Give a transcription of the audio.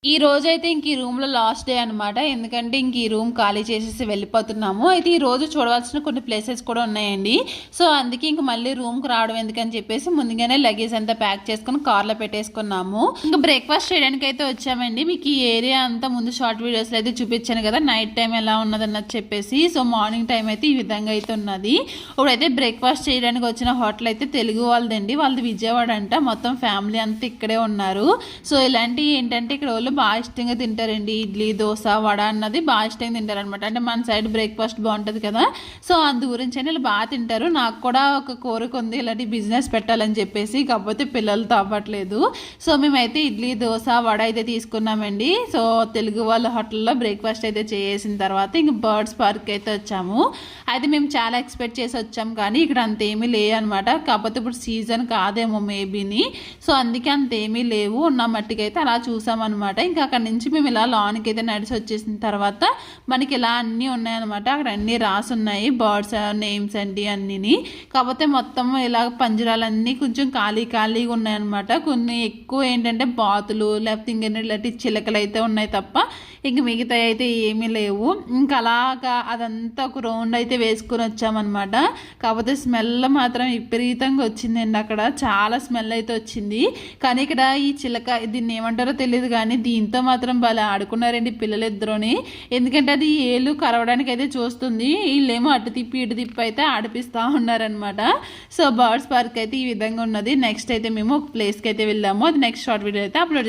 ఈ రోజైతే ఇంక ఈ రూమ్‌లో లాస్ట్ డే అనమాట. ఎందుకంటే ఇంక ఈ రూమ్ ఖాళీ చేసేసి వెళ్ళిపోతున్నాము. అయితే ఈ రోజు చూడవలసిన కొన్ని ప్లేసెస్ కూడా ఉన్నాయండి. సో, అందుకే ఇంక మళ్ళీ రూమ్‌కి రావడం ఎందుకని చెప్పేసి ముందుగానే లగేజ్ అంతా ప్యాక్ చేసుకొని కార్‌లో పెట్టేసుకున్నాము. ఇంక బ్రేక్‌ఫాస్ట్ చేయడానికైతే వచ్చామండి. మీకు ఈ ఏరియా అంతా ముందు షార్ట్ వీడియోస్‌లో అయితే చూపించాను కదా! నైట్ టైం ఎలా ఉన్నదన్నది చెప్పేసి. సో, మార్నింగ్ టైం అయితే ఈ విధంగా అయితే ఉన్నది. ఇప్పుడైతే బ్రేక్‌ఫాస్ట్ చేయడానికి వచ్చిన హోటల్ అయితే తెలుగు వాళ్ళదండి. వాళ్ళది విజయవాడ అంట. మొత్తం ఫ్యామిలీ అంతా ఇక్కడే ఉన్నారు. సో, ఇలాంటివి ఏంటంటే ఇక్కడ బాగా ఇష్టంగా తింటారండి. ఇడ్లీ, దోశ, వడ అన్నది బాగా ఇష్టంగా తింటారనమాట. అంటే మన సైడ్ బ్రేక్ఫాస్ట్ బాగుంటుంది కదా, సో అందు గురించి అని వీళ్ళు బాగా తింటారు. నాకు కూడా ఒక కోరిక ఉంది ఇలాంటి బిజినెస్ పెట్టాలని చెప్పేసి, కాకపోతే పిల్లలతో అవ్వట్లేదు. సో మేమైతే ఇడ్లీ, దోశ, వడ అయితే తీసుకున్నామండి. సో తెలుగు వాళ్ళ హోటల్లో బ్రేక్ఫాస్ట్ అయితే చేసిన తర్వాత ఇంక బర్డ్స్ పార్క్ అయితే వచ్చాము. అయితే మేము చాలా ఎక్స్పెక్ట్ చేసి వచ్చాము, కానీ ఇక్కడ అంతేమీ లేవు అనమాట. కాకపోతే ఇప్పుడు సీజన్ కాదేమో మేబీని, సో అందుకే అంతేమీ లేవు. ఉన్న మట్టికైతే అలా చూసామన్నమాట. ఇంకా అక్కడ నుంచి మేము ఇలా లాన్కి అయితే నడిచి వచ్చేసిన తర్వాత మనకి ఇలా అన్నీ ఉన్నాయన్నమాట. అక్కడ అన్నీ రాసి ఉన్నాయి, బర్డ్స్ నేమ్స్ అండి అన్నీ. కాకపోతే మొత్తం ఇలా పంజరాలన్నీ కొంచెం ఖాళీగా ఉన్నాయన్నమాట. కొన్ని ఎక్కువ ఏంటంటే బాతులు లేకపోతే ఇంకేంటి ఇలాంటి చిలకలు అయితే ఉన్నాయి తప్ప ఇంక మిగతా అయితే ఏమీ లేవు. ఇంకా అలాగా అదంతా ఒక రౌండ్ అయితే వేసుకొని వచ్చామన్నమాట. కాకపోతే స్మెల్ మాత్రం విపరీతంగా వచ్చిందండి. అక్కడ చాలా స్మెల్ అయితే వచ్చింది. కానీ ఇక్కడ ఈ చిలక దీన్ని ఏమంటారో తెలియదు, కానీ దీంతో మాత్రం భలే ఆడుకున్నారండి పిల్లలిద్దరూని. ఎందుకంటే అది ఏళ్ళు కరవడానికి అయితే చూస్తుంది, వీళ్ళేమో అటు తిప్పి ఇటు తిప్పి అయితే ఆడిపిస్తూ ఉన్నారనమాట. సో బర్డ్స్ పార్క్ అయితే ఈ విధంగా ఉన్నది. నెక్స్ట్ అయితే మేము ఒక ప్లేస్కి అయితే వెళ్ళాము. అది నెక్స్ట్ షార్ట్ వీడియో అయితే అప్లోడ్